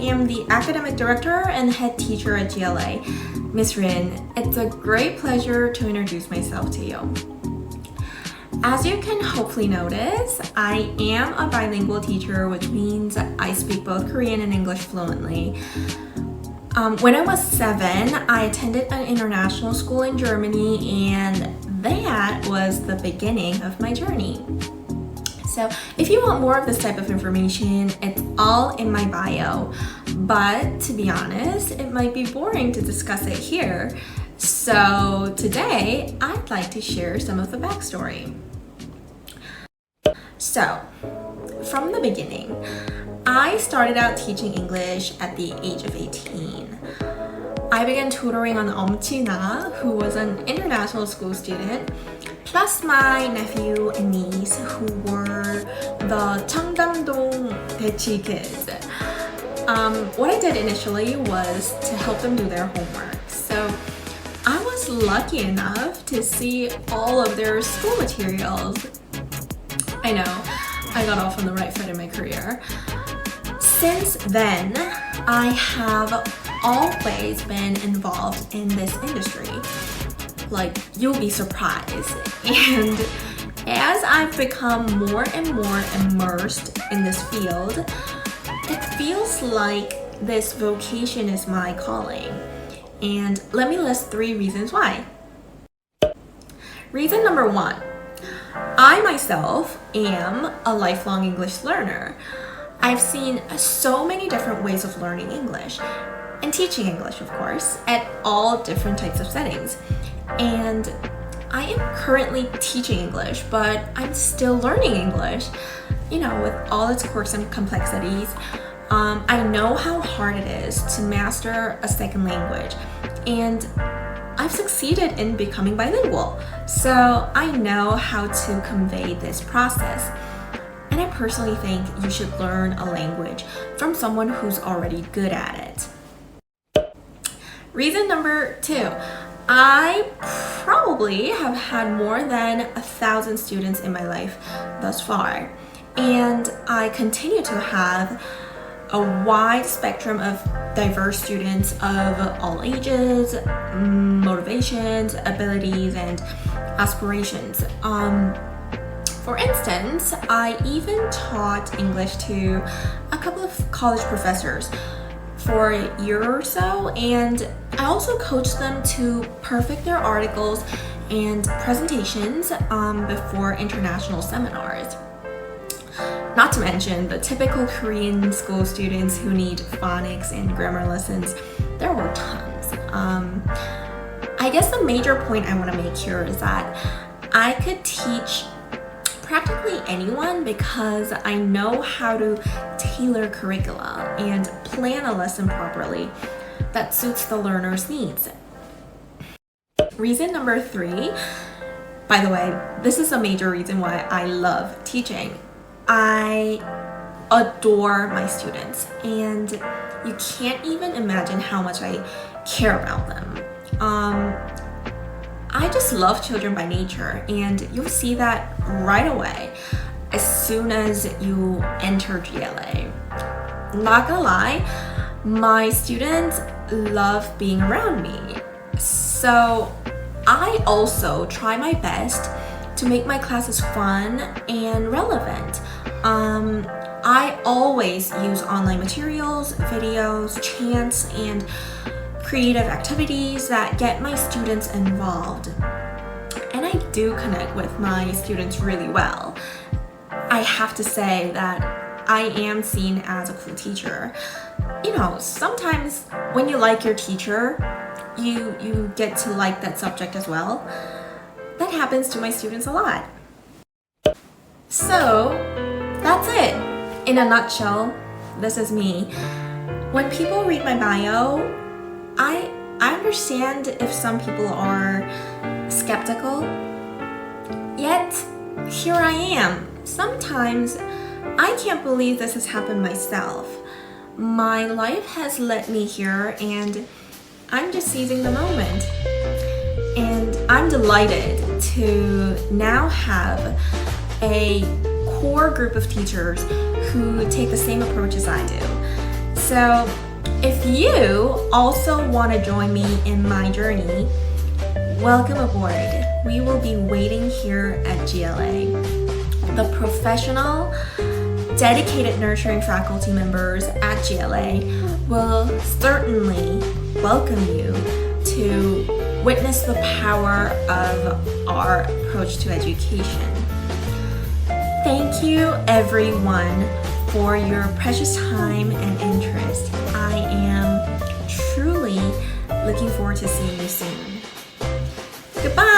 am the Academic Director and Head Teacher at GLA, Miss Rin. It's a great pleasure to introduce myself to you. As you can hopefully notice, I am a bilingual teacher, which means I speak both Korean and English fluently. When I was 7, I attended an international school in Germany, and that was the beginning of my journey. So if you want more of this type of information, it's all in my bio. But to be honest, it might be boring to discuss it here. So today, I'd like to share some of the backstory. So, from the beginning, I started out teaching English at the age of 18. I began tutoring on China, who was an international school student, plus my nephew and niece, who were the Cheongdam-dong Daechi kids. What I did initially was to help them do their homework. So I was lucky enough to see all of their school materials. I know, I got off on the right foot in my career. Since then, I have always been involved in this industry. Like, you'll be surprised. And as I've become more and more immersed in this field, it feels like this vocation is my calling. And let me list 3 reasons why. Reason number 1, I myself am a lifelong English learner. I've seen so many different ways of learning English and teaching English, of course, at all different types of settings. And I am currently teaching English, but I'm still learning English, with all its quirks and complexities. I know how hard it is to master a second language, and I've succeeded in becoming bilingual, so I know how to convey this process. And I personally think you should learn a language from someone who's already good at it. Reason number 2, I probably have had more than 1,000 students in my life thus far, and I continue to have a wide spectrum of diverse students of all ages, motivations, abilities, and aspirations. For instance, I even taught English to a couple of college professors for a year or so, and I also coached them to perfect their articles and presentations before international seminars. Not to mention the typical Korean school students who need phonics and grammar lessons. There were tons. I guess the major point I want to make here is that I could teach practically anyone because I know how to tailor curricula and plan a lesson properly that suits the learner's needs. Reason number 3, by the way, this is a major reason why I love teaching. I adore my students, and you can't even imagine how much I care about them. I just love children by nature, and you'll see that right away as soon as you enter GLA. Not gonna lie, my students love being around me. So I also try my best to make my classes fun and relevant. I always use online materials, videos, chants, and creative activities that get my students involved. And I do connect with my students really well. I have to say that I am seen as a cool teacher. Sometimes when you like your teacher, you get to like that subject as well. That happens to my students a lot. So, that's it. In a nutshell, this is me. When people read my bio, I understand if some people are skeptical, yet here I am. Sometimes I can't believe this has happened myself. My life has led me here, and I'm just seizing the moment. And I'm delighted to now have a core group of teachers who take the same approach as I do. So if you also want to join me in my journey, welcome aboard. We will be waiting here at GLA. The professional, dedicated nurturing faculty members at GLA will certainly welcome you to witness the power of our approach to education. Thank you everyone for your precious time and interest. I am truly looking forward to seeing you soon. Goodbye!